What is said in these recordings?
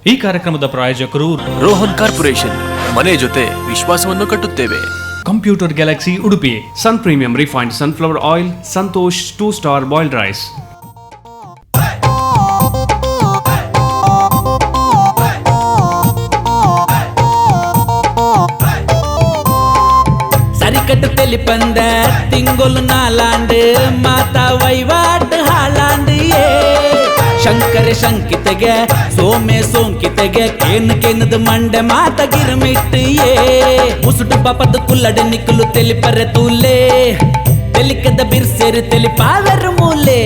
ಈ ಕಾರ್ಯಕ್ರಮದ ಪ್ರಾಯೋಜಕರು ರೋಹನ್ ಕಾರ್ಪೊರೇಷನ್, ಮನೆ ಜೊತೆ ವಿಶ್ವಾಸವನ್ನು ಕಟ್ಟುತ್ತೇವೆ. Computer galaxy Udupi, Sun premium refined sunflower oil, Santosh 2 star boiled rice. சரிக்கட்டு தெளிப்பந்த திங்கொலு நாளாண்டு மாதா வைவாட்டு ಹಾಳಾಂಡು ಶಂಕರ ಶಂಕಿತೆಗೆ ಸೋಮೆ ಸೋಂಕಿತೆಗೆ ಕೇನದು ಮಂಡೆ ಮಾತ ಗಿರಮಿಟ್ಟು ಮುಸುಟು ಪಾಪದ ಕುಲ್ಲಡೆ ನಿಕ್ಕಲು ತೆಲಿಪರೆ ತೂಲೆ ತೆಲಿಕದ ಬಿರ್ಸೇರು ತೆಲಿಪಾದರು ಮೂಲೆ.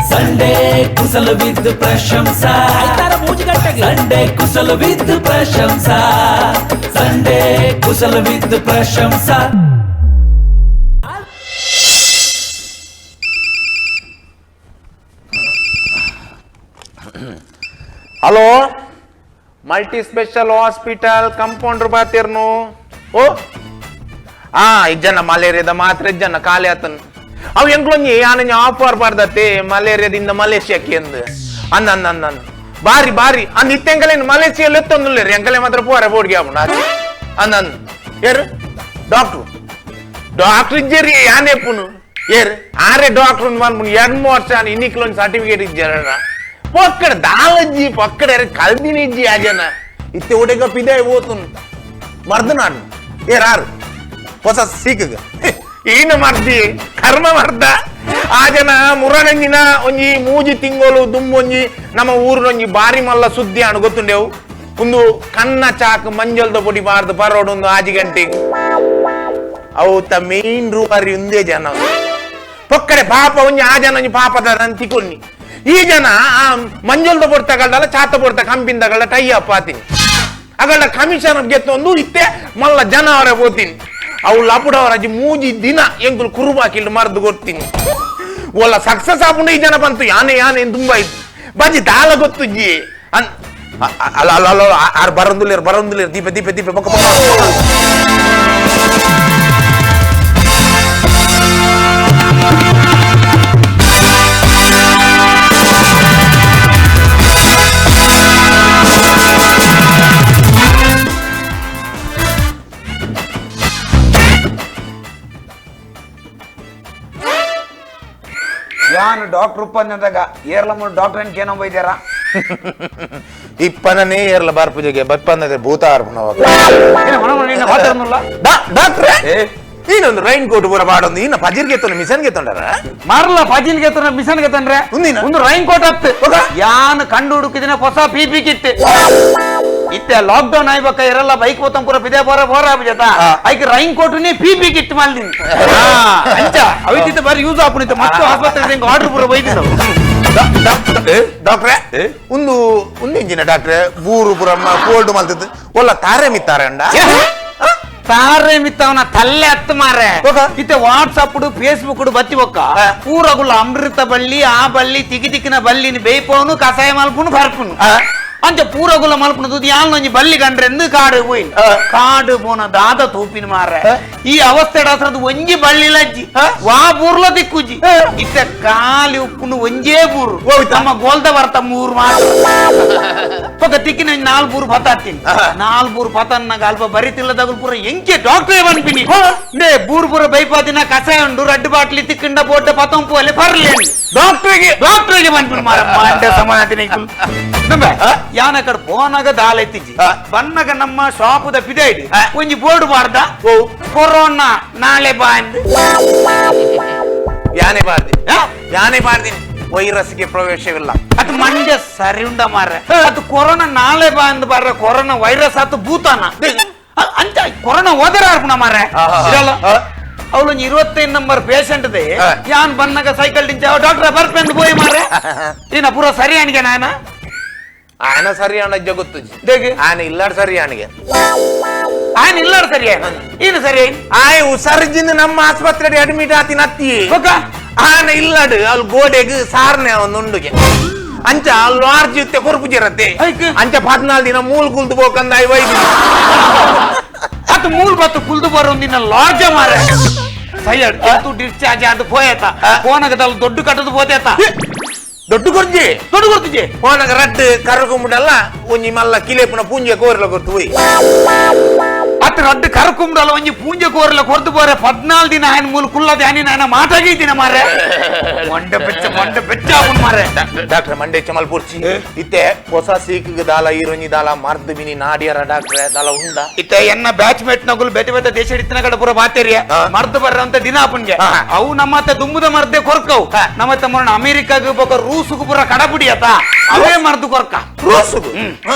ಸಂಡೇ ಕುಸಲವಿದ್ದು ಪ್ರಶಂಸಾ ಸಂಡೇ ಕುಸಲವಿದ್ದು ಪ್ರಶಂಸಾ ಸಂಡೇ ಕುಸಲವಿದ್ದು ಪ್ರಶಂಸಾ. Hello, multi special hospital compounder ಬಾತಿರ್ನು? ಓ ಈಗ ಜನ ಮಲೇರಿಯಾದ ಮಾತ್ರ ಜನ ಖಾಲಿ ಆತನ್. ಅವು ಎಂಕ್ಲೊಂಜಿ ಆನಂಜ ಆಫರ್ ಬರ್ದತ್ತೆ ಮಲೇರಿಯಾದಿಂದ ಮಲೇಷಿಯಾಕ್ಕೆ ಎಂದು ಅನ್ನ ಬಾರಿ ಬಾರಿ ಅಂದ್ ಇತ್ತೆಂಕಲೇನು ಮಲೇಷಿಯಲ್ಲಿ ಎತ್ತೊಂದುಲ್ಲೇರಿ ಎಂಕಲೆ ಮಾತ್ರ ಪೋರೆ ಬೋಡ್ಗೆ ಆಪುಂಡು ಅಂದ್ ಏರು ಡಾಕ್ಟರ್ ಇಜ್ಜೇರಿ ಯಾನೆಪ್ಪುನು ಏರು ಆರೆ ಡಾಕ್ಟರ್ ಬಂದ್ಬಿಡು 2 ವರ್ಷ ಇನ್ನಿಕ್ಲೊಂದು ಸರ್ಟಿಫಿಕೇಟ್ ಇಜ್ಜಾರ ಪಕ್ಕಡ ದಾಲಜ್ಜಿ ಪಕ್ಕಡ ಕಲ್ದಿನ ಇಜ್ಜಿ ಆ ಜನ ಇತ್ತೆ ಒಡೆಗ ಪಿದೆ ಓತುನು ಮರ್ದನಾಡು ಏರಾರು ಹೊಸ ಸೀಕಗ ಏನು ಮರ್ದಿ ಕರ್ಮ ಮರ್ದ ಆ ಜನ ಮುರಗಂಜಿನ ಒಂಜಿ ಮೂಜಿ ತಿಂಗಳು ದುಂಬೊಂಜಿ ನಮ್ಮ ಊರಿನೊಂಜಿ ಬಾರಿ ಮಲ್ಲ ಸುದ್ದಿ ಅಣ್ಣ ಗೊತ್ತುಂಡೆವು ಒಂದು ಕನ್ನ ಚಾಕ್ ಮಂಜಲ್ದ ಪೊಡಿ ಬಾರ್ದು ಪರೋಡು ಒಂದು 6 ಗಂಟೆಗೆ ಅವು ತ ಮೇನ್ ರೂಪಾರಿ ಒಂದೇ ಜನ ಪಕ್ಕಡೆ ಪಾಪ ಒಂಜಿ ಆ ಜನ ಒಂಜಿ ಪಾಪದ ತಿಕೊಳ್ನಿ ಈ ಜನ ಆ ಮಂಜಲ್ದ ಪೊಡಿ ತಗಲ್ದಲ್ಲ ಚಾತ ಪೊಡ್ತ ಕಂಪಿನ ತಗಲ್ದ ಟೈ ಅಪ್ ಆತೀನಿ ಅಗಲ ಕಮಿಷನ್ ಗೆತ್ತೊಂದು ಇತ್ತೆ ಮಲ್ಲ ಜನ ಅವರೇ ಹೋತೀನಿ ಅವು ಲಪುಡವರಾಜಿ ಮೂಜಿ ದಿನ ಎಂಕುಲು ಕುರುಬಾಕಿಲ್ ಮರ್ದು ಕೊಡ್ತೀನಿ ಒಲ್ಲ ಸಕ್ಸಸ್ ಆಪುಂಡು ಈ ಜನ ಬಂತು ಯಾನೆ ತುಂಬಾ ಇತ್ತು ಬಜ್ಜಿ ದಾಲ ಗೊತ್ತುಜ್ಜಿ ಅಲ್ಲ ಅಲ್ಲ ಅಲ್ಲ ಆರು ಬರಂದುಲೇರು ದೀಪ ದೀಪ ದೀಪ ಪಕ್ಕ ಪಕ್ಕ ಯಾನು ಡಾಕ್ಟರ್ ಉಪ್ಪಂದಾಗ ಏರ್ಲಮ್ಮ ಡಾಕ್ಟರ್ ಏನ್ ಕೇನೋ ಬೈದ್ಯಾರ ಇಪ್ಪನೇ ಏರ್ಲ ಬಾರ್ಪುಜೆಗೆ ಬಪ್ಪಂದ್ರೆ ಭೂತ ಆರ್ಪಣವಾಗ ಡಾಕ್ಟ್ರೆ ನೀನೊಂದು ರೈನ್ ಕೋಟ್ ಪೂರ ಬಾಡೊಂದು ಇನ್ನ ಪಜಿರ್ಗೆ ಮಿಷನ್ಗೆ ತೊಂಡರ ಮಾರಲ್ಲ ಪಜಿಲ್ಗೆ ಮಿಷನ್ಗೆ ತಂದ್ರೆ ಒಂದು ರೈನ್ ಕೋಟ್ ಹತ್ತು ಯಾನ್ ಕಂಡು ಹುಡುಕಿದಿನ ಹೊಸ ಪಿಪಿ ಕಿಟ್ ಇತ್ತೆ ಲಾಕ್ಡೌನ್ ಆಯ್ಬೇಕ ಇರಲ್ಲ ಬೈಕ್ ಹೋತಂ ಪೂರ ಬಿದೆ ಬೋರ ಆಬಿಜತ ಐಕ್ ರೈನ್ ಕೋಟ್ ನೀ ಪಿಪಿ ಕಿಟ್ ಮಾಲ್ದಿನಿ ಅಂಚ ಅವಿತಿತ ಬಾರಿ ಯೂಸ್ ಆಪುನಿತ ಮತ್ತು ಆಸ್ಪತ್ರೆಗೆ ಆರ್ಡರ್ ಪೂರ ಬೈದಿನ ಡಾಕ್ಟ್ರೆ ಒಂದು ಇಂಜಿನ ಡಾಕ್ಟ್ರೆ ಬೂರು ಪುರ ಕೋಲ್ಡ್ ಮಲ್ತದ್ದು ಒಲ್ಲ ತಾರೆ ಮಿತ್ತಾರೆ ಅಂಡ ತಾರೆ ಮಿತ್ತವನ ತಲ್ಲೆ ಹತ್ತು ಮಾರೆ ಇತ್ತೆ ವಾಟ್ಸಪ್ ಫೇಸ್ಬುಕ್ ಬತ್ತಿ ಒಕ್ಕ ಪೂರಗುಲ್ಲ ಅಮೃತ ಬಳ್ಳಿ ಆ ಬಳ್ಳಿ ತಿಕ್ಕಿನ ಬಳ್ಳಿನ ಬೇಯ್ಪವನು ಕಸಾಯ ಮಲ್ಪುನು ಬರ್ಪುನು ಅಂಚ ಪೂರಗುಲ ಮಲ್ಪುನದು ಯಾಲ್ನೊಂಜಿ ಬಳ್ಳಿ ಕಂಡ್ರೆಂದು ಕಾಡು ಹೋಯ್ ಕಾಡು ಪೋನ ದಾದ ತೂಪಿನ ಮಾರೆ ಈ ಅವಸ್ಥೆ ಡಾಕ್ಟರ್ ಒಂಜಿ ಬಳ್ಳಿ ಲಜ್ಜಿ ವಾ ಬೂರ್ಲ ದಿಕ್ಕುಜಿ ಇತ್ತೆ ಕಾಲಿ ಉಪ್ಪುನು ಒಂಜೇ ಬೂರು ತಮ್ಮ ಗೋಲ್ದ ಬರ್ತ 3 ಮಾತ್ರ ಪಕ್ಕ ತಿಕ್ಕಿನ 4 ಬೂರು ಪತಾತೀನಿ 4 ಬೂರು ಪತನ್ನ ಅಲ್ಪ ಬರಿತಿಲ್ಲದಾಗಲು ಪೂರ ಎಂಕೆ ಡಾಕ್ಟರ್ ಬನ್ಪಿನಿ ನೇ ಬೂರು ಪೂರ ಬೈಪಾದಿನ ಕಸಾಯ ಉಂಡು ರಡ್ಡು ಬಾಟ್ಲಿ ತಿಕ್ಕಿಂಡ ಬೋಡ್ಡ ಪತಂಪು ಅಲ್ಲಿ ಬರ್ಲಿ ಡಾಕ್ಟರ್ಗೆ ಬನ್ಪಿನಿ ಮಾರ ಮಂಡ್ಯ ಸಮಾನತಿನ ಯಾನ ಕಡೆ ಫೋನಾಗ ದಾಲ್ ಎತ್ತಿಜಿ ಬನ್ನಗ ನಮ್ಮ ಶಾಪದ ಪಿದೈಡಿ ಒಂಜಿ ಬೋರ್ಡ್ ಮಾಡ್ದ ಕೊರೋನಾ ನಾಳೆ ಬಾಂದ್ ಯಾನೆ ಬಾರ್ದಿನಿ ವೈರಸ್ಗೆ ಪ್ರವೇಶವಿಲ್ಲ ಅದು ಮಂಡ್ಯ ಸರಿ ಉಂಡ ಮಾರ ಅದು ಕೊರೋನಾ ನಾಳೆ ಬಾಂದ್ ಬಾರ ಕೊರೋನಾ ವೈರಸ್ ಆತು ಭೂತಾನ ಅಂತ ಕೊರೋನಾ ಹೋದರ ಅರ್ಪಣ ಮಾರ ಇರಲ್ಲ ಅವಳು 25 ನಂಬರ್ ಪೇಷಂಟ್ ದೇ ಯಾನ್ ಬನ್ನಗ ಸೈಕಲ್ ಡಿಂಚ ಡಾಕ್ಟರ್ ಬರ್ಪೆಂದು ಬೋಯ್ ಮಾರ ಇನ್ನ ಪೂರ ಸರಿ ಅನಿಗೆ ನಾಯನ ఆయన సరి అన్న ಗೊತ್ತು ఆయన ఇల్లాడు సరి ఆయనಗೆ ఆయన ఇల్లాడు సరి ఈయన సరి ఆయన ಹುಷಾರಿಜಿಂದ ನಮ್ಮ ಆಸ್ಪತ್ರೆಗೆ ಅಡ್ಮಿಟ್ ಆತಿನ ಅತ್ತಿ ఆయన ಇಲ್ಲಾಡು ಅಲ್ಲಿ ಗೋಡೆಗೆ ಸಾರ್ನೆ ಒಂದು ಉಂಡುಗೆ ಅಂಚ ಲಾರ್ಜ್ ಇತ್ತೆ ಕೊರಪು ಜಿರತ್ತೆ ಅಂಚ 14 ದಿನ ಮೂಲ್ ಕುಲ್ದು ಹೋಗಂದ ವೈದ್ಯ ಅದು ಮೂಲ್ ಬತ್ತು ಕುಲ್ದು ಬರೋಂದಿನ ಲಾರ್ಜ್ ಮಾರ ಸೈಡ್ ಡಿಸ್ಚಾರ್ಜ್ ಅದು ಹೋಯತ ಫೋನಗದಲ್ಲಿ ದೊಡ್ಡ ಕಟ್ಟದು ಹೋದೇತ ದೊಡ್ಡ ಗೊರ್ಜಿ ಹೋನಾಗ ರಡ್ಡು ಕರ್ಕೊಂಬಿಡಲ್ಲ ಒಂಜಿ ಮಲ್ಲ ಕಿಲೇಪುನ ಪೂಂಜೆ ಕೋರ್ಲ ಕೊರ್ತು ಹೋಯ್ ಅತ್ ರಡ್ಡು ಕರ್ಕೊಂಬಿಡಲ್ಲ ಒಂಜಿ ಪೂಂಜೆ ಕೋರ್ಲ ಕೊರ್ದು ಬೋರೆ 14 ದಿನ ఆయన ಮೂಲ ಕುಲ್ಲದ ఆయన ಮಾತಾಗಿದ್ದೀನ ಮಾರೆ ಮಂಡ ಬೆಚ್ಚ ಆಗುನ್ ಮಾರೆ ಡಾಕ್ಟರ್ ಮಂಡೆ ಚಮಲ್ ಪುರ್ಚಿ ಇತ್ತೆ ಹೊಸ ಸೀಕಿಗೆ ದಾಲ ಈರೊಂಜಿ ದಾಲ ಮರ್ದು ಬಿನಿ ನಾಡಿಯರ ಡಾಕ್ಟ್ರೆ ದಾಲ ಉಂಡ ಇತ್ತೆ ಎನ್ನ ಬ್ಯಾಚ್ಮೇಟ್ ನಗುಲು ಬೇತೆ ದೇಶ ಹಿಡಿತನ ಕಡೆ ಪೂರ ಬಾತೇರಿಯ ಮರ್ದು ಬರ್ರ ಅಂತ ದಿನ ಅಪ್ಪನ್ಗೆ ಅವು ನಮ್ಮತ್ತೆ ದುಂಬುದ ಮರ್ದೆ ಕೊರ್ಕವು ನಮ್ಮತ್ತೆ ಮೊನ್ನ ಅಮೆರಿಕಾಗ ಬೋಕ ರೂಸುಗು ಪೂರ ಕಡಬುಡಿ ಆತ ಅವೇ ಮರ್ದು ಕೊರ್ಕ ರೂಸುಗು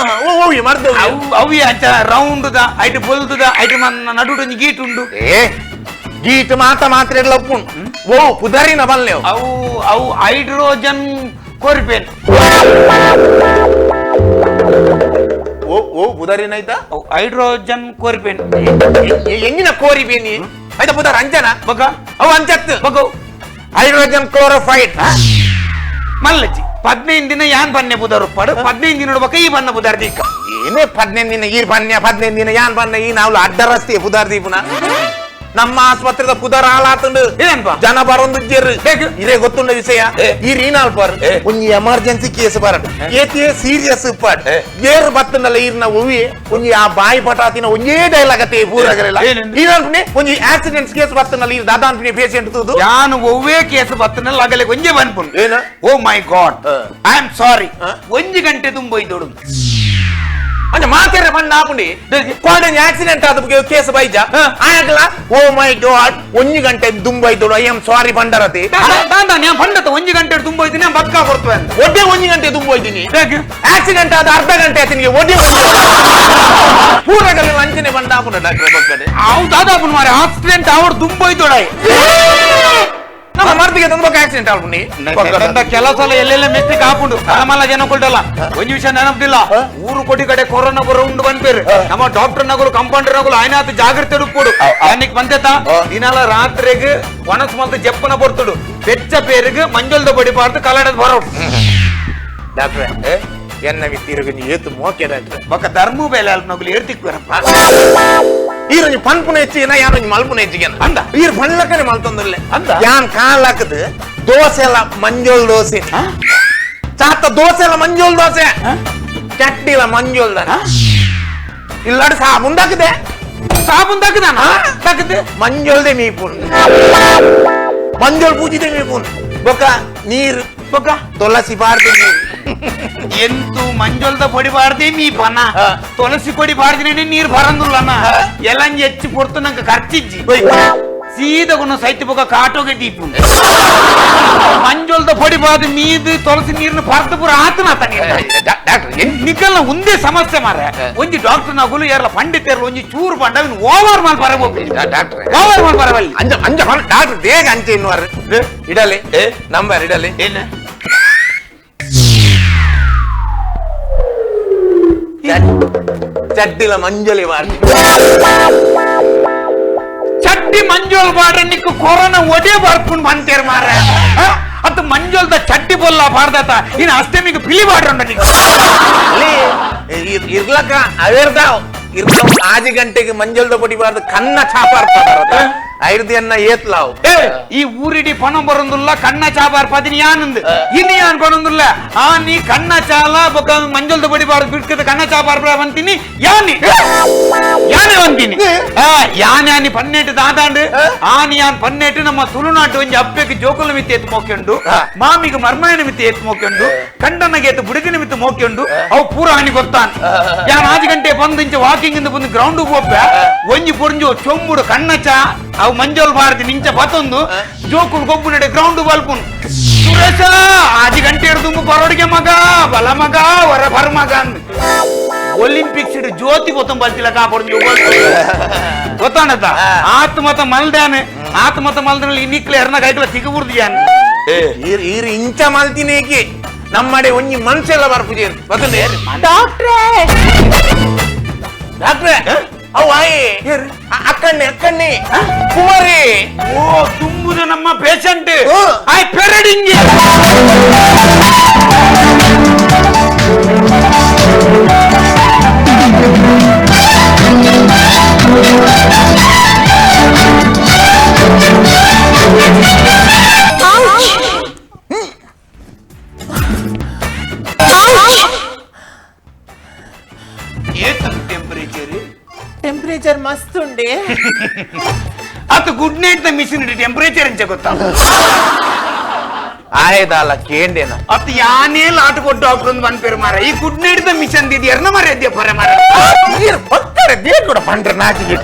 ಓವಿ ಮರ್ದು ಅವಿ ಅಂಚ ರೌಂಡ್ ದ ಐಟ್ ಬೊಲ್ದುದ ಐಟ್ ಮನ್ನ ನಡುಡು ಗೀಟ್ ಉಂಡು ಗೀಟ್ ಮಾತ್ರ ಎಲ್ಲ ಒಪ್ಪುಂಡು ಓ ಪುದಾರಿನ ಬಲ್ಲೆ ಅವು ಹೈಡ್ರೋಜನ್ ಕೋರಿಪೇನ್ ಓ ಪುದಾರಿನ ಆಯ್ತಾ ಹೈಡ್ರೋಜನ್ ಕೋರಿಪೇನ್ ಎಂಗಿನ ಕೋರಿಪೇನಿ ಆಯ್ತಾ ಪುದಾರ ಅಂಜನ ಬಗ ಅವು ಅಂಜತ್ತು ಬಗು ಹೈಡ್ರೋಜನ್ ಕ್ಲೋರೋಫೈಡ್ ಮಲ್ಲಜ್ಜಿ 15 ದಿನ ಯಾನ್ ಬನ್ನೆ ಬುದಾರು ಪಡು 15 ದಿನ ನೋಡ್ಬೇಕ ಈ ಬನ್ನ ಬುದಾರ್ ದೀಕ ಏನೇ 15 ದಿನ ಈರ್ ಬನ್ಯ 15 ದಿನ ಯಾನ್ ಬನ್ನ ಈ ನಾವು ಅಡ್ಡ ರಸ್ತೆ ಪುದಾರ್ ದೀಪನ ನಮ್ಮ ಆಸ್ಪತ್ರೆದ ಪುದಾರ ಹಾಳಾತುಂಡು ಜನ ಬರೊಂದು ಜೆರ್ ಇದೇ ಗೊತ್ತುಂಡ ವಿಷಯ ಈ ರೀನಾಲ್ ಪರ್ ಒಂಜಿ ಎಮರ್ಜೆನ್ಸಿ ಕೇಸ್ ಬರಡು ಏತಿಯೇ ಸೀರಿಯಸ್ ಪಡ್ ಏರ್ ಬತ್ತನಲ್ಲ ಈರ್ನ ಒವಿ ಒಂಜಿ ಆ ಬಾಯಿ ಪಟಾತಿನ ಒಂಜೇ ಡೈಲಾಗ್ ಅತೆ ಪೂರಗರೆಲ್ಲ ಈನಲ್ಪನೆ ಒಂಜಿ ಆಕ್ಸಿಡೆಂಟ್ಸ್ ಕೇಸ್ ಬತ್ತನಲ್ಲ ಈರ್ ದಾದಾಂಪಿನ ಪೇಷಂಟ್ ತೂದು ಯಾನು ಒವ್ವೇ ಕೇಸ್ ಬತ್ತನಲ್ಲ ಆಗಲೇ ಒಂಜೆ ಬನ್ಪುಂಡು ಏನ ಓ ಮೈ ಗಾಡ್ ಐ ಆಮ್ ಸಾರಿ 1 ಗಂಟೆ ತುಂಬೋಯ್ದೋಡು ಅಂಜ ಮಾತೆರೆ ಬಣ್ಣ ಆಪುಂಡಿ ಕೋಡನ್ ಆಕ್ಸಿಡೆಂಟ್ ಆದ ಕೇಸ್ ಬೈಜ ಆಯಕಲ ಓ ಮೈ ಗಾಡ್ 1 ಗಂಟೆ ದುಂಬೈದೋಡು ಐ ಆಮ್ ಸಾರಿ ಬಂಡರತಿ ನಾನು ಬಂಡತ 1 ಗಂಟೆ ತುಂಬೋಯ್ತೀನಿ ಬಕ್ಕ ಕೊಡ್ತೇವೆ ಒಡ್ಡೆ 1 ಗಂಟೆ ತುಂಬೋಯ್ತೀನಿ ಆಕ್ಸಿಡೆಂಟ್ ಆದ ಅರ್ಧ ಗಂಟೆ ಆತನಿಗೆ ಒಡ್ಡೆ ಪೂರಗಲ್ಲ ವಂಚನೆ ಬಂಡ ಆಪುಂಡ ಡಾಕ್ಟರ್ ಬಕ್ಕಡೆ ಅವು ದಾದಾಪುನ್ ಮಾರೆ ಆಕ್ಸಿಡೆಂಟ್ ಅವ್ರು ತುಂಬೋಯ್ದೋಡಾಯ್ ನಮ್ಮ ಮರ್ದಿಗೆ ತುಂಬ ಆಕ್ಸಿಡೆಂಟ್ ಆಪುಂಡಿ ಕೆಲಸ ಎಲ್ಲೆಲ್ಲ ಮೆಸ್ಟಿಕ್ ಹಾಪುಂಡು ನಮ್ಮಲ್ಲ ಜನ ಕೊಟ್ಟಲ್ಲ ಒಂದು ವಿಷಯ ನೆನಪಿಲ್ಲ ಊರು ಕೊಡಿ ಕಡೆ ಕೊರೋನಾ ಬರೋ ಉಂಡು ಬಂದ್ಪೇರು ನಮ್ಮ ಡಾಕ್ಟರ್ ನಗಲು ಕಂಪೌಂಡರ್ ನಗಲು ಆಯ್ನಾತ್ ಜಾಗ್ರತೆ ಉಡುಪುಡು ಅನ್ನಿಕ್ ಬಂದೇತ ದಿನಾಲ ರಾತ್ರಿಗೆ ಒಣಸ್ ಮಂತ್ ಜಪ್ಪನ ಬರ್ತುಡು ಬೆಚ್ಚ ಪೇರಿಗೆ ಮಂಜಲ್ದ ಬಡಿಬಾರ್ದು ಕಲ್ಲಡದ ಬರೋಡು ಡಾಕ್ಟ್ರೆ ಎನ್ನ ವಿತ್ತಿರಗನಿ ಏತು ಮೋಕೆ ಡಾಕ್ಟ್ರೆ ಬಕ್ಕ ಧರ್ಮ ಬೇಲೆ ಅಲ್ಪ ನಗಲು ಏರ್ತಿಕ್ ಬರಪ್ಪ ಈರೊಂಜಿ ಪನ್ಪುನ ಹೆಚ್ಚಿನ ಯಾನೊಂಜಿ ಮಲ್ಪುನ ಹೆಚ್ಚಿಗೆ ಅಂದ ಈರ್ ಬಣ್ಣಕನೆ ಮಲ್ತೊಂದಲ್ಲೇ ಅಂದ ಯಾನ್ ಕಾಲಾಕದ ದೋಸೆ ಎಲ್ಲ ಮಂಜೋಲ್ ದೋಸೆ ಚಾತ ದೋಸೆ ಎಲ್ಲ ಮಂಜೋಲ್ ದೋಸೆ ಚಟ್ನಿಲ ಮಂಜೋಲ್ ದನ ಇಲ್ಲಾಡು ಸಾಬುನ್ ದಕ್ಕದೆ ಮಂಜೋಲ್ದೆ ಮೀಪುನ್ ಮಂಜೋಲ್ ಪೂಜಿದೆ ಮೀಪುನ್ ಬೊಕ ನೀರು ಬೊಕ ತುಳಸಿ ಬಾರ್ದು ನೀರು ಎಂತೂ ಮಂಜೊಲ್ದ పొడిపాడితే మీ పన్న తులసి పొడి పాడితేనే నీరు బరందులన్న ఎలా ఎచ్చి పొడుతున్నాక ఖర్చిచ్చి సీదకున్న సైతి ఒక కాటోಗೆ టీపు ಮಂಜೊಲ್ದ పొడిపాది మీది తులసి నీరును పరతపుర ఆతన అతని ನಿಕಲ್ನ ಒಂದೇ ಸಮಸ್ಯೆ ಮಾರೆ ಒಂಜಿ ಡಾಕ್ಟರ್ ನಗುಲು ಯಾರಲ್ಲ ಪಂಡಿತರ್ಲು ಒಂಜಿ ಚೂರು ಪಂಡ ಓವರ್ ಮಾಲ್ ಬರಬೇಕು ಡಾಕ್ಟರ್ ಓವರ್ ಮಾಲ್ ಬರವಲ್ಲಿ ಅಂಜ ಅಂಜ ಡಾಕ್ಟರ್ ಬೇಗ ಅಂಚೆ ಇನ್ನುವಾರ ಇಡಲಿ ನಂಬರ್ ಇಡಲಿ ಏನ ಚಡ್ಡಿಲ ಮಂಜಲಿ ಮಾಡಿ ಚಡ್ಡಿ ಮಂಜೋಲ್ ಬಾಡ್ರೆ ನಿಕ್ಕು ಕೊರೋನಾ ಒಡೆ ಬರ್ಕೊಂಡು ಬಂತೇರ್ ಮಾರ ಅತ್ ಮಂಜೋಲ್ದ ಚಡ್ಡಿ ಬೊಲ್ಲ ಬಾರ್ದತ ಇನ್ನು ಅಷ್ಟೇ మీకు పిలి బాడ్రండ నీకు ಇರ್ಲಕ್ಕ ಅವೇರ್ದಾವ್ ಇರ್ತಾವ್ 5 ಗಂಟೆಗೆ ಮಂಜಲ್ದ పొడిబార్ದು ಕನ್ನ ಚಾಪಾರ್ತಾರ ಐರ್ದಿಯನ್ನ ಏತ್ಲಾವ್ ಈ ಊರಿಡಿ ಪಣಂ ಬರಂದುಲ್ಲ ಕನ್ನ ಚಾಪಾರ್ ಪದಿನಿ ಯಾನುಂದು ಇನ್ನು ಯಾನ್ ಬರಂದುಲ್ಲ ಆ ನೀ ಕನ್ನ ಚಾಲ ಬೊಕ ಮಂಜಲ್ದ పొడిబాರ್ದು ಬಿಡ್ಕದ ಕನ್ನ ಚಾಪಾರ್ ಬಂತೀನಿ ಯಾನಿ వంತೀನಿ ಯಾನಿ ಪನ್ನೆಟ್ಟು ದಾದಾಂಡು ಆನಿ ಯಾನ್ ಪನ್ನೆಟ್ಟು ನಮ್ಮ ತುಳುನಾಟು ಒಂಜಿ ಅಪ್ಪೆಗೆ ಜೋಕುಲ ಮಿತ್ತಿ ಎತ್ತು ಮೋಕೆಂಡು ಮಾಮಿಗೆ ಮರ್ಮಯನ ಮಿತ್ತಿ ಎತ್ತು ಮೋಕೆಂಡು ಕಂಡನಗೆ ಎತ್ತು ಬುಡಗಿನ ಮಿತ್ತು ಮೋಕೆಂಡು ಅವು ಪೂರ ಆನಿ ಗೊತ್ತಾನ್ ಯಾನ್ 5 ಗಂಟೆ ಬಂದು ಇಂಚ ವಾಕಿಂಗ್ ಇಂದ ಬಂದು ಗ್ರೌಂಡ್ ಹೋಗ್ಬೆ ಒಂಜಿ ಪುರಂಜು ಚೊಂಬುಡು ಕನ್ನಚ ಅವು ಮಂಜೋಲ್ ಬಾರದಿ ನಿಂಚ ಬತ್ತೊಂದು ಜೋಕುಲ್ ಗೊಬ್ಬು ನಡೆ ಗ್ರೌಂಡ್ ಬಲ್ಪುನ್ ಸುರೇಶ 5 ಗಂಟೆ ತುಂಬು ಪರೋಡಿಗೆ ಮಗ ಬಲ ಮಗ ಹೊರ ಬರ ಮಗ ಅಂದ್ ಒಲಿಂಪಿಕ್ಸ್ ಇಡು ಜ್ಯೋತಿ ಗೊತ್ತ ಬಲ್ತಿಲ್ಲ ಕಾಪಾಡು ಗೊತ್ತಾಣತ ಆತ್ಮತ ಮಲ್ದಾನೆ ಆತ್ಮತ ಮಲ್ದಲ್ಲಿ ಇನ್ನಿಕ್ಲೆ ಎರ್ನ ಕೈಕಲ ಸಿಗಬುರ್ದು ಯಾನ್ ಈರ್ ಇಂಚ ಮಲ್ತಿನೇಕಿ ನಮ್ಮಡೆ ಒಂಜಿ ಮನ್ಸೆಲ್ಲ ಬರ್ಪುಜೇರು ಗೊತ್ತಂದೆ ಡಾಕ್ಟ್ರೇ ಡಾಕ್ಟ್ರೆ ಅವು ಆಯ್ ಅಕ್ಕಣ್ಣೆ ಕುಮಾರಿ ಓ ತುಂಬುದು ನಮ್ಮ ಪೇಷಂಟ್ ಆಯ್ ಪೆರಡಿಂಗ್ ಟೆಂಪರೇಚರ್ ಟೆಂಪರೇಚರ್ ಮಸ್ತ್ ಉಂಡೆ ಅತ್ good night the machine temperature ಎಂಚ ಗೊತ್ತಾ ಆಯ್ದಲ್ಲ ಕೇಂಡೇನ ಅತ್ ಯಾನೇ ಲಾಟ್ ಕೊಟ್ಟು ಡಾಕ್ಟರ್ ಒಂದು ಬಂದ್ಪೇರು ಮಾರ ಈ ಗುಡ್ ನೈಟ್ ದ ಮಿಷನ್ ದಿದ್ ಎರ್ನ ಮಾರ ಎದ್ದೆ ಪರ ಮಾರ ಪಕ್ಕಡೆ ದೇಡ್ ಕೂಡ ಪಂಡ್ರೆ ನಾಚಿಗೆ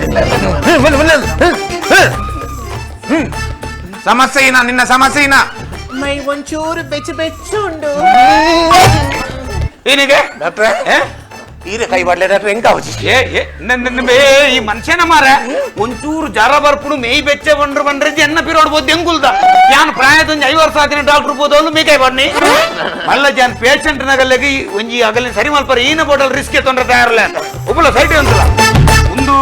ಸಮಸ್ಯೆ ಏನ ನಿನ್ನ ಸಮಸ್ಯೆ ಏನ ಮೈ ಒಂಚೂರು ಬೆಚ್ಚ ಉಂಡು ಏನಿಗೆ ಡಾಕ್ಟ್ರೆ ಈರೆ ಕೈ ಬಾಡ್ಲೆ ಡಾಕ್ಟ್ರೆ ಹೆಂಗ ಅವಚಿ ಈ ಮನುಷ್ಯನ ಮಾರ ಒಂಚೂರು ಜರ ಬರ್ಪುಡು ಮೇಯ್ ಬೆಚ್ಚ ಬಂಡ್ರೆ ಜನ್ನ ಪಿರೋಡ್ಬೋದು ಹೆಂಗುಲ್ದ ಯಾನ್ ಪ್ರಾಯದ 5 ವರ್ಷ ಆದಿನ ಡಾಕ್ಟರ್ ಬೋದವನು ಮೇ ಕೈ ಬಾಡ್ನಿ ಮಲ್ಲ ಜಾನ್ ಪೇಷಂಟ್ ನಗಲ್ಲಿಗೆ ಒಂಜಿ ಅಗಲಿನ ಸರಿ ಮಲ್ಪರ ಈನ ಬೋಟಲ್ ರಿಸ್ಕ್ ತೊಂದ್ರೆ ತಯಾರಲ್ಲ ಅಂತ ಒಬ್ಬಳ ಸೈಟ್ ಅಂತಲ್ಲ ಒಂದು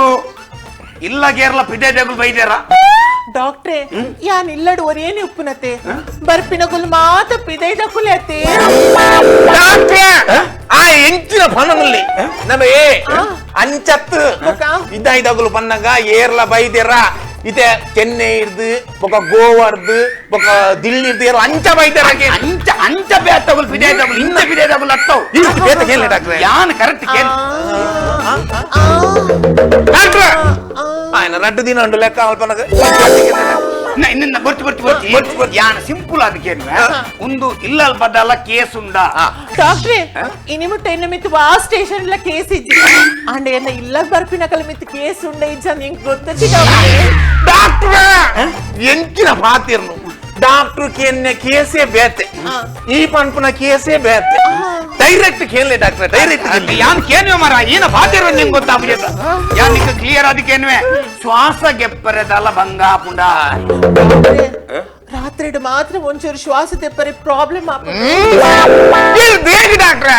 ಇಲ್ಲ ಕೇರಳ ಪಿಡೆ ಜಗಲ್ ಬೈದ್ಯಾರ ಡಾಕ್ಟ್ರೆ ಯಾನ್ ಇಲ್ಲಡು ಒರೇನಿ ಉಪ್ಪುನತೆ ಬರ್ಪಿನ ಗುಲ್ ಮಾತ ಪಿದೈದ ಕುಲತೆ ಆ ಎಂಚಿನ ಪಣನಲ್ಲಿ ನಮ್ಮ ಅಂಚತ್ತು ಇದ್ದಾಯ್ದಾಗಲು ಪನ್ನಗ ಏರ್ಲ ಬೈದೇರ ಇತೆ ಚೆನ್ನೈ ಇರ್ದು ಬೊಕ ಗೋವಾ ಇರ್ದು ಬೊಕ ದಿಲ್ಲಿ ಇರ್ದು ಅಂಚ ಬೈದೇರ ಅಂಚ ಅಂಚ ಬೇತಗುಲ್ ಪಿಡೆ ಜಗಲ್ ಇಂಚ ಪಿಡೆ ಜಗಲ್ ಅತ್ತವ್ ಬೇತ ಕೇಳಿ ಡಾಕ್ಟ್ರೆ ಯಾನ್ ಕರೆಕ್ಟ್ ಕೇಳಿ ಡಾಕ್ಟ್ರೆ ఆయన 2 ದಿನ ಉಂಡು ಲೆಕ್ಕ ಅಲ್ಪನಗ ನಿನ್ನ ಗೊತ್ತು ಯಾನ ಸಿಂಪಲ್ ಅದಕ್ಕೆ ಒಂದು ಇಲ್ಲ ಬದಲ ಕೇಸ್ ಉಂಡ ಡಾಕ್ಟ್ರೆ ಇನಿಮುಟ್ಟ ಇನ್ನು ಮಿತ್ತು ಆ ಸ್ಟೇಷನ್ ಇಲ್ಲ ಕೇಸ್ ಇಜ್ಜಿ ಅಂಡೆ ಎನ್ನ ಇಲ್ಲ ಬರ್ಪಿನ ಕಲ ಮಿತ್ತು ಕೇಸ್ ಉಂಡ ಇಜ್ಜ ನಿಂಗೆ ಗೊತ್ತಜ್ಜಿ ಡಾಕ್ಟ್ರೆ ಎಂಚಿನ ಪಾತಿರ್ನು ಡಾಕ್ಟ್ರು ಕೇನ್ನೆ ಕೇಸೇ ಬೇತೆ ಈ ಪಂಪನ ಕೇಸೇ ಬೇತೆ ಡೈರೆಕ್ಟ್ ಕೇಳಲೆ ಡಾಕ್ಟ್ರೆ ಡೈರೆಕ್ಟ್ ಯಾನ್ ಕೇನ್ವೆ ಮರ ಏನ ಬಾತಿರುವ ನಿಂಗೆ ಗೊತ್ತಾಗ್ಬಿಡ ಯಾನ್ ನಿಂಗೆ ಕ್ಲಿಯರ್ ಅದಕ್ಕೇನ್ವೆ ಶ್ವಾಸ ಗೆಪ್ಪರೆದಲ್ಲ ಭಂಗಾಪುಂಡ ರಾತ್ರಿ ಮಾತ್ರ ಒಂಚೂರು ಶ್ವಾಸ ತೆಪ್ಪರೆ ಪ್ರಾಬ್ಲಮ್ ಬೇಗ ಡಾಕ್ಟ್ರೆ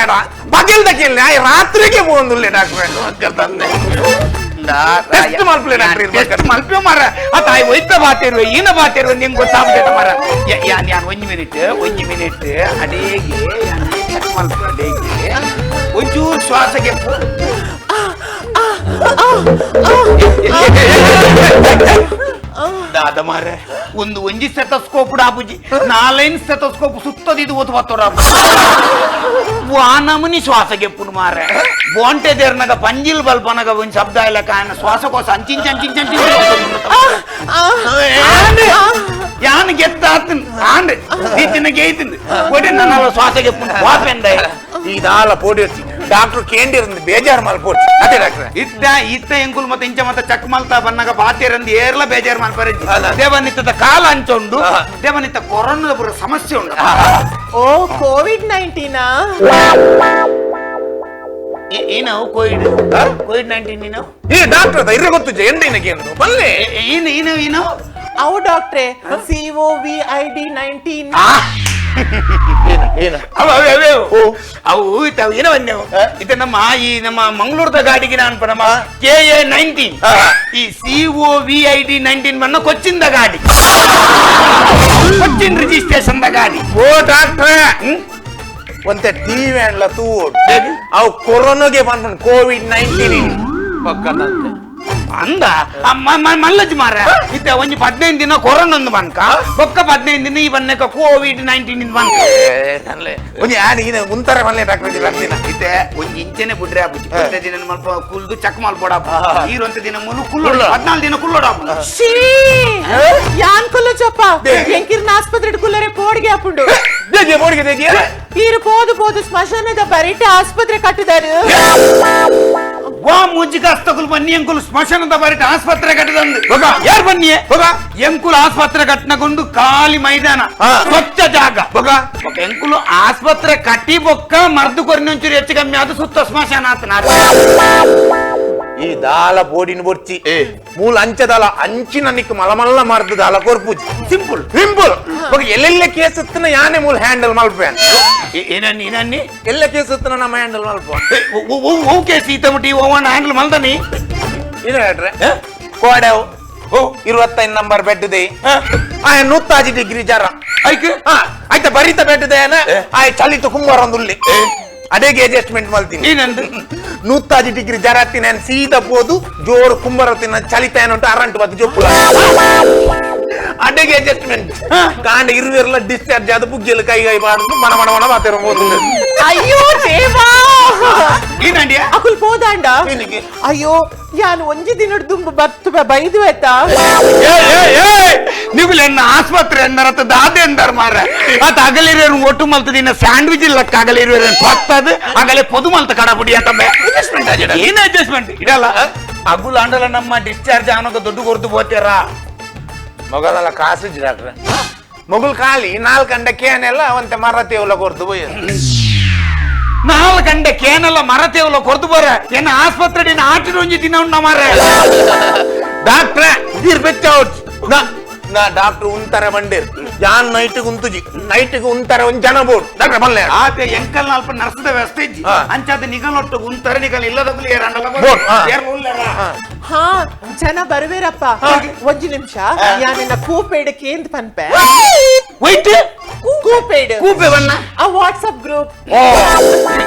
ಬಗೆಲ್ದ ಕೇಳಿ ರಾತ್ರಿಗೆ ಹೋಗುದಿಲ್ಲ ಡಾಕ್ಟ್ರೆ ಟೆಸ್ಟ್ ಮಾಡ್ಪ್ಲೆ ಡಾಕ್ಟ್ರೆ ಮಲ್ಪೆ ಮರ ಅತಾಯ್ ಒಯ್ತ ಬಾತಿರುವ ಈನ ಬಾತಿರುವ ನಿಂಗೆ ಗೊತ್ತಾಗ್ಬಿಡ ಮರ ಯಾನ್ ಒಂಜ್ ಮಿನಿಟ್ ಅಡೇಗೆ ಚೆಕ್ ಮಲ್ಪ ಅಡೇಗೆ ಒಂಚೂರು ಶ್ವಾಸ ಗೆಪ್ಪು ದಾದ ಮಾರ ಒಂದು ಒಂಜಿ ಸ್ಟೆಥೋಸ್ಕೋಪ್ ಡಾಬುಜಿ 4 ಸ್ಟೆಥೋಸ್ಕೋಪ್ ಸುತ್ತದಿದು ಓತು ಬತ್ತೋರ ವಾನಮನಿ ಶ್ವಾಸ ಗೆಪ್ಪುನು ಮಾರ ಬೋಂಟೆ ದೇರ್ನಗ ಪಂಜಿಲ್ ಬಲ್ಪನಗ ಒಂದ್ ಶಬ್ದ ಇಲ್ಲ ಕಾರಣ ಶ್ವಾಸಕೋಶ ಅಂಚಿಂಚ ಯಾನ್ ಗೆದ್ದಾತನ್ ಆಂಡ್ ಈತಿನ ಗೇಯ್ತಿಂದು ಕೊಡಿ ನನ್ನ ಶ್ವಾಸ ಗೆಪ್ಪುನು ವಾಪೆಂದ ಇದಾಲ ಪೋಡಿ వచ్చి ಡಾಕ್ಟರ್ ಕೇಂಡಿರಂದು ಬೇಜಾರು ಮಲ್ಪೋಡ್ಸಿ ಅದೇ ಡಾಕ್ಟ್ರೆ ಇತ್ತ ಎಂಕುಲ್ ಮತ್ತೆ ಇಂಚ ಮತ್ತೆ ಚಕ್ ಮಲ್ತಾ ಬನ್ನಗ ಬಾತಿರಂದು ಏರ್ಲ ಬೇಜಾರು ಮಲ್ಪರಜ್ಜಿ ದೇವನಿತ್ತದ ಕಾಲ ಅಂಚೊಂಡು ದೇವನಿತ್ತ ಕೊರೋನದ ಪುರ ಸಮಸ್ಯೆ ಉಂಡು ಓ ಕೋವಿಡ್-19 ಏನೋ ಕೋವಿಡ್-19 ನೀನು ಈ ಡಾಕ್ಟರ್ ಧೈರ್ಯ ಗೊತ್ತು ಎಂಡಿನಗೆ ಎಂದು ಬಲ್ಲೆ ಏನು ಅವು ಡಾಕ್ಟ್ರೆ COVID-19 ಅವು ಏನೋ ಇದು ನಮ್ಮ ಮಂಗಳೂರದ ಗಾಡಿಗೆ ನಾನು ನಮ್ಮ KA-19 ಈ COVID-19 ಬನ್ನ ಕೊಚ್ಚಿಂದ ಗಾಡಿ ಕೊಚ್ಚಿನ್ ರಿಜಿಸ್ಟ್ರೇಷನ್ ದ ಗಾಡಿ ಓ ಡಾಕ್ಟ್ರೆ ಒಂತೆ ಟಿವಿ ಅಂಡ್ಲ ತೂಡ್ ಅವು ಕೊರೋನಾಗೆ ಬಂದ COVID-19 ಪಕ್ಕದಂತೆ ಅಂದ ಮಲ್ಲಜ್ ಮಾರ ಇತ್ತೆ ಒಂಜಿ 15 ದಿನ ಕೊರೋನಾ ಒಂದು ಬನ್ಕ ಒಕ್ಕ 15 ದಿನ ಈ ಬನ್ನಕ COVID-19 ಬನ್ಕ ಒಂಜಿ ಆನಿ ಇನ ಮುಂತಾರೆ ಮಲ್ಲೆ ಡಾಕ್ಟರ್ ದಿನ ಇತ್ತೆ ಒಂಜಿ ಇಂಚನೆ ಬುಡ್ರೆ ಆಪುಜಿ 15 ದಿನ ಮಲ್ಪ ಕುಲ್ದು ಚಕ್ ಮಲ್ಪೋಡ ಈರೊಂತ ದಿನ ಮುಲು ಕುಲ್ಲೋಡ 14 ದಿನ ಕುಲ್ಲೋಡ ಶೀ ಯಾನ್ ಕುಲ್ಲು ಚಪ್ಪ ಎಂಕಿರ್ನ ಆಸ್ಪತ್ರೆ ಕುಲ್ಲರೆ ಪೋಡ್ಗೆ ಆಪುಂಡು ದೇಜೆ ಪೋಡ್ಗೆ ದೇಜೆ ಈರು ಪೋದು ಸ್ಮಶಾನದ ಬರಿಟ ಆಸ್ಪತ್ರೆ ಕಟ್ಟಿದಾರು ವಾ ಮುಜ್ಜಿಗ ಹಸ್ತಗುಲ್ ಬನ್ನಿ ಎಂಕುಲು ಸ್ಮಶಾನದ ಬರಿಟ ಆಸ್ಪತ್ರೆ ಕಟ್ಟಿದಂದು ಯಾರು ಬನ್ನಿ ಎಂಕುಲು ಆಸ್ಪತ್ರೆ ಕಟ್ಟಿನಗೊಂಡು ಖಾಲಿ ಮೈದಾನ ಸ್ವಚ್ಛ ಜಾಗ ಎಂಕುಲು ಆಸ್ಪತ್ರೆ ಕಟ್ಟಿ ಬೊಕ್ಕ ಮರ್ದು ಕೊರಿನ ಒಂಚೂರು ಹೆಚ್ಚು ಕಮ್ಮಿ ಅದು ಸುತ್ತ ಸ್ಮಶಾನ ಆತನ ಈ ದಾಲ ಬೋಡಿನ ಬೊರ್ಚಿ ಮೂಲ ಅಂಚದಾಲ ಅಂಚಿನ ನಿಕ್ ಮಲಮಲ್ಲ ಮಾರ್ದು ದಾಲ ಕೊರ್ಪುಜಿ ಸಿಂಪಲ್ ಎಲ್ಲೆಲ್ಲ ಕೇಸ್ ಇತ್ತನ ಯಾನೇ ಮೂಲ ಹ್ಯಾಂಡಲ್ ಮಲ್ಪೆ ಏನನ್ನಿ ಎಲ್ಲ ಕೇಸ್ ಇತ್ತನ ನಮ್ಮ ಹ್ಯಾಂಡಲ್ ಮಲ್ಪ ಓಕೆ ಸೀತಮಟಿ ಓವನ್ ಹ್ಯಾಂಡಲ್ ಮಲ್ದನಿ ಏನು ಹೇಳ್ರೆ ಕೋಡೆವು 25 ನಂಬರ್ ಬೆಡ್ ದೇ 100 ಡಿಗ್ರಿ ಜರ ಆಯ್ತಾ ಬರೀತ ಬೆಡ್ ದೇ ಆಯ್ ಚಲಿತು ಕುಂಬಾರ ಒಂದುಲ್ಲಿ ಅಡೆಗೆ ಅಡ್ಜಸ್ಟ್ಮೆಂಟ್ ಮಾಡ್ತೀನಿ ಏನಂದ್ರೆ 100 ಡಿಗ್ರಿ ಜರ ನಾನು ಸೀದಾ ಹೋದು ಜೋರು ಕುಂಬರತ್ತಿನ ಚಲಿತ ಏನಂಟು ಅರಂಟು ಬತ್ತು ಜೊಪ್ಪು ಅಡೆಗೆ ಅಡ್ಜಸ್ಟ್ಮೆಂಟ್ ಕಾಂಡ ಇರುವೆಲ್ಲ ಡಿಸ್ಚಾರ್ಜ್ ಆದ ಬುಗ್ಗಿಯಲ್ಲಿ ಕೈ ಬಾರ್ದು ಮನ ಮಾತಿರಬಹುದು ಅಯ್ಯೋ ದೇವಾ ಏನಂಡಿ ಅಕುಲ್ ಹೋದಾಂಡ ಏನಕ್ಕೆ? ಅಯ್ಯೋ ಯಾನ್ ಒಂಜಿ ದಿನಡ್ ದುಂಬು ಬತ್ತು ಬೈದು ಆಯ್ತಾ ನೀವು ಎನ್ನ ಆಸ್ಪತ್ರೆ ಎಂದರತ್ತ ದಾದೆ ಎಂದರ್ ಮಾರ ಅತ್ ಅಗಲಿರೋ ಒಟ್ಟು ಮಲ್ತ ದಿನ ಸ್ಯಾಂಡ್ವಿಚ್ ಇಲ್ಲಕ್ಕ ಅಗಲಿರೋ ಪತ್ತದು ಅಗಲೆ ಪೊದು ಮಲ್ತ ಕಡಬುಡಿ ಅಂತ ಏನ್ ಅಡ್ಜಸ್ಟ್ಮೆಂಟ್ ಇಡಲ್ಲ ಅಗುಲ್ ಅಂಡಲ ನಮ್ಮ ಡಿಸ್ಚಾರ್ಜ್ ಆನೋಗ ದುಡ್ಡು ಕೊಡ್ತು ಹೋಗ್ತೀರಾ ಮೊಗಲೆಲ್ಲ ಕಾಸು ಡಾಕ್ಟ್ರೆ ಮೊಗಲ್ ಖಾಲಿ 4 ಗಂಟೆ ಕೇನೆಲ್ಲ ಅವಂತೆ ಮರತೇವಲ ಕೊರ್ದು ಹೋಯ್ 4 ಗಂಟೆ ಕೇನೆಲ್ಲ ಮರತೇವಲ್ಲ ಕೊರ್ದು ಬರ ಎನ್ನ ಆಸ್ಪತ್ರೆ ಆಟಿನ ಒಂಜಿ ದಿನ ಉಂಡ ಮಾರ ಡಾಕ್ಟ್ರೆ ನಾ ಡಾಕ್ಟರ್ ಉಂತರ ಬಂಡೇರ್ ಯಾನ್ ನೈಟ್ ಉಂತುಜಿ ನೈಟ್ ಉಂತರ ಒಂದ್ ಜನ ಬೋಡ್ ಡಾಕ್ಟ್ರೆ ಬಲ್ಲೆ ಆತ ಎಂಕಲ್ ನಾಲ್ಪ ನರ್ಸದ ವ್ಯವಸ್ಥೆ ಇಜ್ಜಿ ಅಂಚಾದ ನಿಗಲೊಟ್ಟು ಉಂತಾರೆ ನಿಗಲ್ ಇಲ್ಲದಕ್ಕೂ ಹಾ ಜನ ಬರುವೇರಪ್ಪ ಒಂಜಿ ನಿಮಿಷ ಯಾನೆನ್ನ ಕೂಪೇಡಕ್ಕೆ ಎಂದ್ ಪನ್ಪೆ ವೈಟ್ ಕೂಪೇಡ್ ಕೂಪೆ ಬಣ್ಣ ಆ ವಾಟ್ಸಪ್ ಗ್ರೂಪ್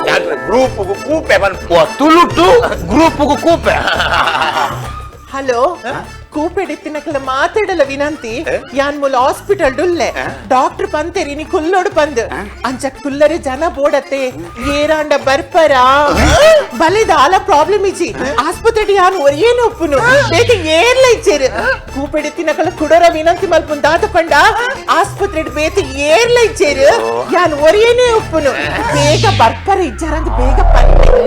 ಡಾಕ್ಟ್ರೆ ಗ್ರೂಪ್ ಕೂಪೆ ಬಂದ್ ತುಳುಟು ಗ್ರೂಪ್ ಕೂಪೆ ಹಲೋ ಕೂಪೆಡಿತ್ತಿನಕಲ ಮಾತಾಡಲ ವಿನಂತಿ ಯಾನ್ ಮುಲ ಹಾಸ್ಪಿಟಲ್ ಡುಲ್ಲೆ ಡಾಕ್ಟರ್ ಪಂತೇರಿ ನೀ ಕುಲ್ಲೋಡು ಪಂದ್ ಅಂಚ ಕುಲ್ಲರೆ ಜನ ಬೋಡತ್ತೆ ಏರಾಂಡ ಬರ್ಪರ ಬಲೆದ ಆಲ ಪ್ರಾಬ್ಲಮ್ ಇಜಿ ಆಸ್ಪತ್ರೆ ಯಾನ್ ಒರಿಯೇನು ಒಪ್ಪುನು ಬೇಗ ಏರ್ಲ ಇಚ್ಚೇರು ಕೂಪೆಡಿತ್ತಿನಕಲ ಕುಡರ ವಿನಂತಿ ಮಲ್ಪುನ್ ದಾತ ಪಂಡ ಆಸ್ಪತ್ರೆ ಬೇತ ಏರ್ಲ ಇಚ್ಚೇರು ಯಾನ್ ಒರಿಯೇನೆ ಒಪ್ಪುನು ಬೇಗ ಬರ್ಪರ ಇಜ್ಜಾರಂತ ಬೇಗ ಪಂದೆ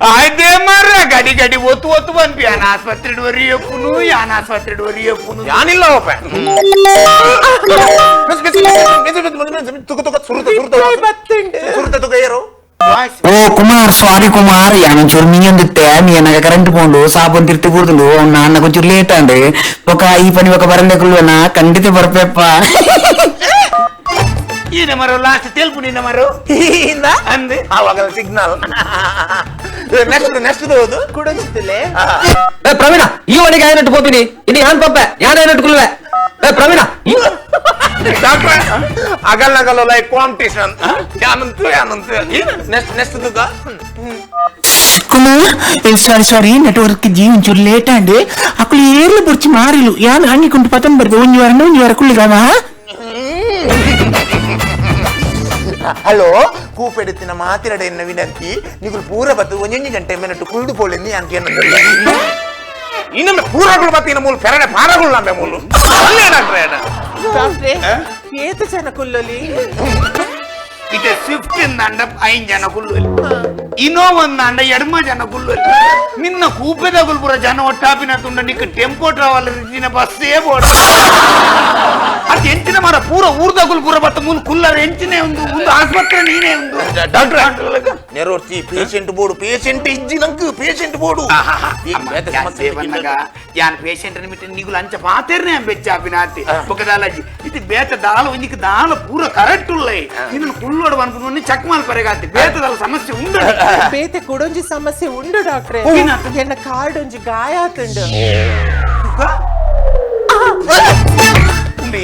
ಆಯ್ತೆ ಮಾರ್ರ ಗಡಿ ಗಡಿ ಒತ್ತು ಬಂದ್ವಿ ಯಾನ್ ಆಸ್ಪತ್ರೆ ಒರಿಯಪ್ಪುನು ಯಾನ್ ಆಸ್ಪತ್ರೆ ಒರಿಯಪ್ಪುನು ಯಾನಿಲ್ಲ ಒಪ್ಪ ಸುರುತ ತುಕ ಏರು ఓ కుమార్ సారీ కుమార్ యానం చూరు మీ అందితే మీ అన్నగ కరెంట్ పోండు సాబన్ తిర్తి కూడుతుండు నాన్న కొంచెం లేట్ అండి ఈ పని ఒక బరండకుల్లోనా ఖండిత బరపెప్ప ఈయన మరో లాస్ట్ తెలుపు నిన్న మరో ಅಂದೆ ಆವಾಗ ಸಿಗ್ನಲ್ ನೆಕ್ಸ್ಟ್ ಹೋದು ಕುಡಂಚಿತಲೆ ప్రవీణ ఈ వాడికి అయినట్టు పోతుంది ఇది యాన్ పప్ప యాన్ అయినట్టు కుల్లే ప్రవీణ ಡಾಕ್ಟ್ರೆ ಅಗಲ್ ನಗಲ್ ಲೈಕ್ ಕಾಂಪಿಟೇಷನ್ ಯಾನಂತ ನೆಕ್ಸ್ಟ್ ತುಕ కుమార్ సారీ నెట్వర్క్ జీవించు లేట్ అండి అక్కడ ఏర్లు పొడిచి మారిలు యాన్ అన్నికుంటూ పతం పడితే ಒಂಜಿ ವರಕುಳ್ಳಿ ಕಾವಾ ಹಲೋ ಕೂಪೆಡುತ್ತಿನ ಮಾತಿರಡೆ ಎನ್ನ ವಿನಂತಿ ನೀವು ಪೂರ ಬತ್ತು ಒಂಜೊಂಜಿ ಗಂಟೆ ಮಿನಟ್ಟು ಕುಳ್ದು ಪೋಳೆಂದು ಅಂತ ಇನ್ನೊಮ್ಮೆ ಪೂರಗಳು ಬತ್ತಿನ ಮೂಲ ಪೆರಡೆ ಪಾರಗಳು ನಮ್ಮೆ ಮೂಲು ಡಾಕ್ಟ್ರೆ ಏತ ಜನ ಕುಲ್ಲಲಿ ಇತ್ತೆ ಸ್ವಿಫ್ಟ್ ಅಂಡ 5 ಜನ ಕುಲ್ಲು ಇನ್ನೋ ಅಂಡ ಎಡ್ಮ ಜನ ಕುಲ್ಲು ನಿನ್ನ ಕೂಪೆದ ಗುಲ್ಪುರ ಜನ ಒಟ್ಟಾಪಿನ ತುಂಡ ನಿಕ್ಕ ಟೆಂಪೋ ಟ್ರಾವೆಲ್ ರಿಜಿನ ಬಸ್ಸೇ ಬೋಡ ಅದು ಎಂಚಿನ ಮರ ಪೂರ ಊರ್ದ ಗುಲ್ಪುರ ಬತ್ತ ಮೂಲ ಕುಲ್ಲರ ಎಂಚಿನೇ ಒಂದು ಆಸ್ಪತ್ರೆ ನೀನೇ ಒಂದು ಡಾಕ್ಟರ್ ನೆರೋರ್ತಿ ಪೇಷಂಟ್ ಬೋರ್ಡು ಪೇಷಂಟ್ ಇಜ್ಜಿ ನಂಕು ಪೇಷಂಟ್ ಬೋರ್ಡು ಯಾನ್ ಪೇಷಂಟ್ ನಿಮಿತ್ತ ನಿಗುಲು ಅಂಚ ಪಾತೆರ್ನೆ ಬೆಚ್ಚಾಪಿನ ಅತ್ತಿ ಬೊಕದಾಲಜಿ ಇದು ಬೇತ ದಾಲ ಒಂದಿಕ್ಕೆ ದಾಲ ಪೂರ ಕರೆಕ್ಟ್ ಉಳ್ಳೈ ನಿನ್ನ ಕುಲ್ಲೋಡು ಅನ್ಕೊಂಡು ಚೆಕ್ ಮಾಡ್ಪರೆಗಾತಿ ಬೇತದಾಲ ಸಮಸ್ಯೆ ಉಂಡು ಬೇತೆ ಕುಡೊಂಜಿ ಸಮಸ್ಯೆ ಉಂಡು ಡಾಕ್ಟ್ರೆ ಎನ್ನ ಕಾರ್ಡ್ ಒಂಜಿ ಗಾಯ ಆತುಂಡು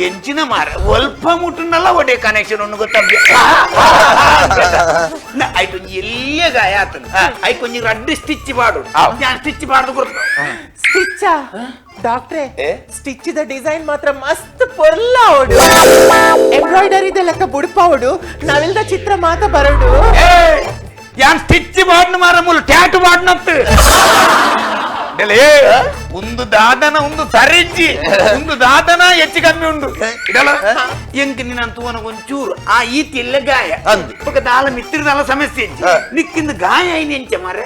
ಎಂಚಿನ ಮಾರ ಒಲ್ಪ ಮುಟ್ಟುಂಡಲ್ಲ ಒಡೆ ಕನೆಕ್ಷನ್ ಒಂದು ಗೊತ್ತಾಗ ಆಯ್ತು ಎಲ್ಲೇ ಗಾಯ ಆತಂದ ಆಯ್ತು ಕೊಂಚ ರಡ್ಡು ಸ್ಟಿಚ್ ಪಾಡು ನಾನು ಸ್ಟಿಚ್ ಪಾಡ್ದು ಕೊಡ್ತು ಸ್ಟಿಚ್ ಡಾಕ್ಟ್ರೆ ಸ್ಟಿಚ್ ದ ಡಿಸೈನ್ ಮಾತ್ರ ಮಸ್ತ್ ಪೊರ್ಲ ಓಡು ಎಂಬ್ರಾಯ್ಡರಿ ಲೆಕ್ಕ ಬುಡ್ಪ ಓಡು ನಾವೆಲ್ದ ಚಿತ್ರ ಮಾತ ಬರೋಡು ಯಾನ್ ಸ್ಟಿಚ್ ಪಾಡ್ನ ಮಾರ ಮೂಲ ಟ್ಯಾಟು ಪಾಡ್ನತ್ತು ಒಂದು ದಾದನ ಒಂದು ಸರಿಜ್ಜಿ ಒಂದು ದಾದನ ಹೆಚ್ಚು ಕಮ್ಮಿ ಉಂಡು ಇಡಲ್ಲ ಎಂಕ್ ನೀನಂತೂ ಒಂಚೂರು ಆ ಈತಿ ಎಲ್ಲ ಗಾಯ ఒక ದಾಲ ಮಿತ್ರದಾಲ ಸಮಸ್ಯೆ ನಿಕ್ಕಿಂದ ಗಾಯ ಐನಿ ಎಂಚ ಮಾರ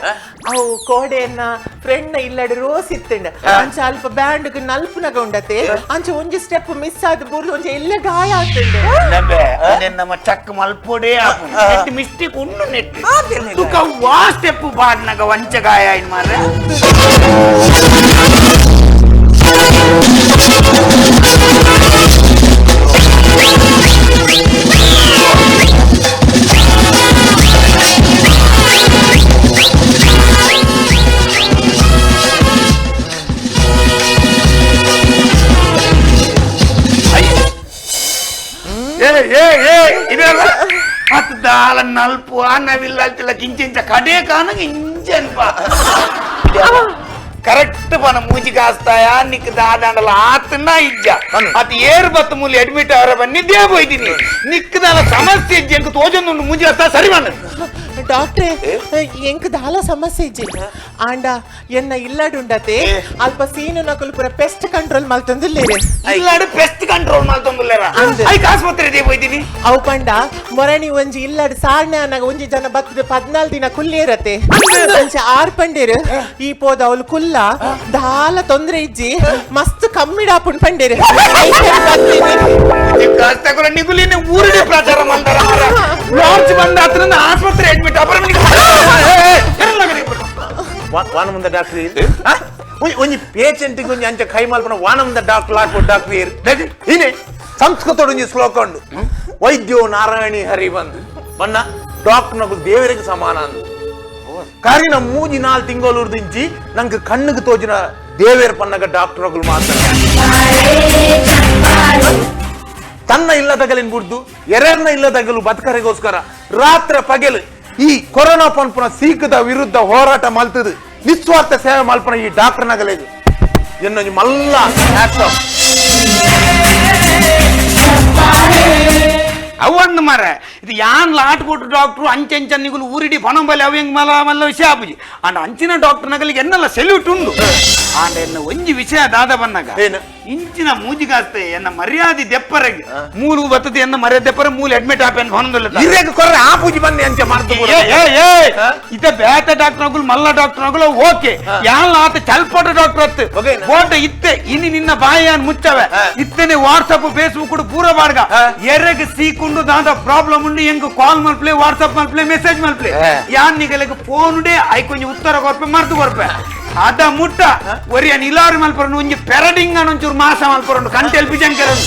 ಅವು ಕೋಡೆಯನ್ನ ಫ್ರೆಂಡ್ ಇಲ್ಲಡ್ ರೋಸ್ ಇತ್ತಂಡ ಅಂಚ ಅಲ್ಪ ಬ್ಯಾಂಡ್ ನಲ್ಪುನಗ ಉಂಡತೆ ಅಂಚ ಒಂಜಿ ಸ್ಟೆಪ್ ಮಿಸ್ ಆದ ಬುರ್ದು ಒಂಜ ಎಲ್ಲ ಗಾಯ ಆಗ್ತಂಡ ನಮ್ಮ ಚಕ್ ಮಲ್ಪೊಡೆ ನೆಟ್ ಮಿಸ್ಟೇಕ್ ಉಂಡು ನೆಟ್ ತುಕ ವಾ ಸ್ಟೆಪ್ ಬಾಡ್ನಗ ವಂಚ ಗಾಯ ಐನ್ ಮಾರ ಇದೆಲ್ಲ ಹತ್ತು ದಾಲ ನಲ್ಪು ನವಿಲ್ಲ ಕಿಂಚಿಂಚ ಕಡೆ ಕಾಣ ಇಂಚನ್ಪ ಕರೆಕ್ಟ್ ಪನ ಮೂಜಿ ಕಾಸ್ತಾಯ ನಿಕ್ ದಾದಂಡಲ ಆತನ ಇಜ್ಜ ಅತ್ ಏರ್ ಬತ್ತು ಮೂಲಿ ಅಡ್ಮಿಟ್ ಅವರ ಬನ್ನಿದ್ದೇ ಹೋಯ್ತೀನಿ ನಿಕ್ಕದಲ ಸಮಸ್ಯೆ ಇಜ್ಜಿ ಎಂಕ್ ತೋಜೊಂದು ಮೂಜಿ ಕಾಸ್ತಾ ಸರಿ ಬಣ್ಣ ಡಾಕ್ಟ್ರೆ ಎಂಕ್ ದಾಲ ಸಮಸ್ಯೆ ಇಜ್ಜಿ ಆಂಡ ಎನ್ನ ಇಲ್ಲಡುಂಡತೆ ಅಲ್ಪ ಸೀನು ನಕುಲು ಪುರ ಪೆಸ್ಟ್ ಕಂಟ್ರೋಲ್ ಮಲ್ತೊಂದುಲ್ಲೇರೆ ಇಲ್ಲಾಡು ಪೆಸ್ಟ್ ಕಂಟ್ರೋಲ್ ಮಾಡ್ತೊಂದುಲ್ಲೇರ ಐಕ್ ಆಸ್ಪತ್ರೆ ದೇ ಹೋಯ್ತೀನಿ ಅವು ಪಂಡ ಮೊರಣಿ ಒಂಜಿ ಇಲ್ಲಡ್ ಸಾರ್ನೆ ಅನ್ನಗ ಒಂಜಿ ಜನ ಬತ್ತದ 14 ದಿನ ಕುಲ್ಲೇರತೆ ಅಂಚ ಆರ್ ಪಂಡೇರು ಈ ಪೋದ ಅವಳು ಕುಲ್ಲ ದಾಲ ತೊಂದ್ರೆ ಇಜ್ಜಿ ಮಸ್ತ್ ಕಮ್ಮಿಡಾಪುಣ್ ಪಂಡೇರು ಕಾಸ್ತಾಗುಲ ನಿಗುಲಿನ ಊರಿನ ಪ್ರಚಾರ ಮಾಡ್ತಾರ ಲಾರ್ಜ್ ಬಂದ ಹತ್ರ ಆಸ್ಪತ್ರೆ ಅಡ್ಮಿಟ್ ವಾನ ಮುಂದೆ ಡಾಕ್ಟರ್ ಒಂಜಿ ಪೇಷಂಟ್ ಒಂಜಿ ಅಂಚ ಕೈ ಮಲ್ಪನ ವಾನ ಮುಂದೆ ಡಾಕ್ಟರ್ ಹಾಕೋ ಡಾಕ್ಟರ್ ಇನೇ ಸಂಸ್ಕೃತ ಒಂಜಿ ಶ್ಲೋಕ ಉಂಡು ವೈದ್ಯೋ ನಾರಾಯಣಿ ಹರಿ ಬಂದು ಬಣ್ಣ ಡಾಕ್ಟರ್ ನಗು ದೇವರಿಗೆ ಸಮಾನ ಅಂದು ಕಾರಿನ ಮೂಜಿ 4 ತಿಂಗಳು ಉರ್ದಿಂಚಿ ನಂಗೆ ಕಣ್ಣಿಗೆ ತೋಜಿನ ದೇವೇರ್ ಪನ್ನಗ ಡಾಕ್ಟರ್ ನಗುಲು ಮಾತಾಡ ತನ್ನ ಇಲ್ಲದಗಲಿನ ಬುಡ್ದು ಎರರ್ನ ಇಲ್ಲದಗಲು ಬದುಕರಿಗೋಸ್ಕರ ರಾತ್ರಿ ಪಗೆಲು ಈ ಕೊರೋನಾ ಪನ್ಪುನ ಸೀಕದ ವಿರುದ್ಧ ಹೋರಾಟ ಮಲ್ತದು ನಿಸ್ವಾರ್ಥ ಸೇವೆ ಮಲ್ಪನ ಈ ಡಾಕ್ಟರ್ ನಗಲೇದು ಎನ್ನೊಂದು ಮಲ್ಲ ಹ್ಯಾಟ್ಸ್ ಆಫ್ ಅವಂದು ಮರ ಇದು ಯಾನ್ ಲಾಟ್ ಕೊಟ್ಟು ಡಾಕ್ಟ್ರು ಅಂಚಂಚ ನಿಗುಲು ಊರಿಡಿ ಪಣಂಬಲಿ ಅವ ಹೆಂಗ್ ಮಲ್ಲ ಮಲ್ಲ ವಿಷಯ ಆಪುಜಿ ಅಂಡ್ ಅಂಚಿನ ಡಾಕ್ಟರ್ ನಗಲಿಗೆ ಎನ್ನಲ್ಲ ಸೆಲ್ಯೂಟ್ ಉಂಡು ಆಂಡ ಎನ್ನ ಒಂಜಿ ವಿಷಯ ದಾದ ಬನ್ನಗ ಏನು ಇಂಚಿನ ಮೂಜಿಗಾಸ್ತೆ ಎನ್ನ ಮರ್ಯಾದೆ ದೆಪ್ಪರಗೆ ಮೂಲು ಬತ್ತದ ಎನ್ನ ಮರ್ಯಾದೆ ದೆಪ್ಪರ ಮೂಲ ಅಡ್ಮಿಟ್ ಆಪೇನ್ ಹೊನದಲ್ಲ ಇರೇಗ ಕೊರ್ರೆ ಆ ಪೂಜಿ ಬಂದೆ ಅಂಚ ಮಾಡ್ತು ಇತ ಬೇತ ಡಾಕ್ಟರ್ ನಗುಲು ಮಲ್ಲ ಡಾಕ್ಟರ್ ನಗುಲು ಓಕೆ ಯಾನ್ ಆತ ಚಲ್ಪಟ ಡಾಕ್ಟರ್ ಅತ್ತು ಫೋಟೋ ಇತ್ತೆ ಇನಿ ನಿನ್ನ ಬಾಯಿಯನ್ನು ಮುಚ್ಚವೆ ಇತ್ತನೆ ವಾಟ್ಸಪ್ ಫೇಸ್ಬುಕ್ ಕೂಡ ಪೂರ ಬಾಡ್ಗ ಎರೆಗೆ ಸೀಕೊಂಡು ದಾದ ಪ್ರಾಬ್ಲಮ್ ಉಂಡು ಎಂಗ್ ಕಾಲ್ ಮಲ್ಪ್ಲೆ ವಾಟ್ಸಪ್ ಮಲ್ಪ್ಲೆ ಮೆಸೇಜ್ ಮಲ್ಪ್ಲೆ ಯಾನ್ ನಿಗಲೆಗೆ ಫೋನ್ ಉಡೇ ಐ ಕೊಂಚ ಉತ್ತರ ಕೊರ್ಪೆ ಮರ್ದು ಕೊರ್ಪೆ ಅದ ಮುಟ್ಟ ಒರಿಯನ್ ಇಲಾರಿ ಮಲ್ಪರನು ಒಂಜಿ ಪೆರಡಿಂಗ್ ಒಂಚೂರು ಮಾಸ ಮಲ್ಪರನು ಕಂಟೆಲ್ ಬಿಜಂಕರನು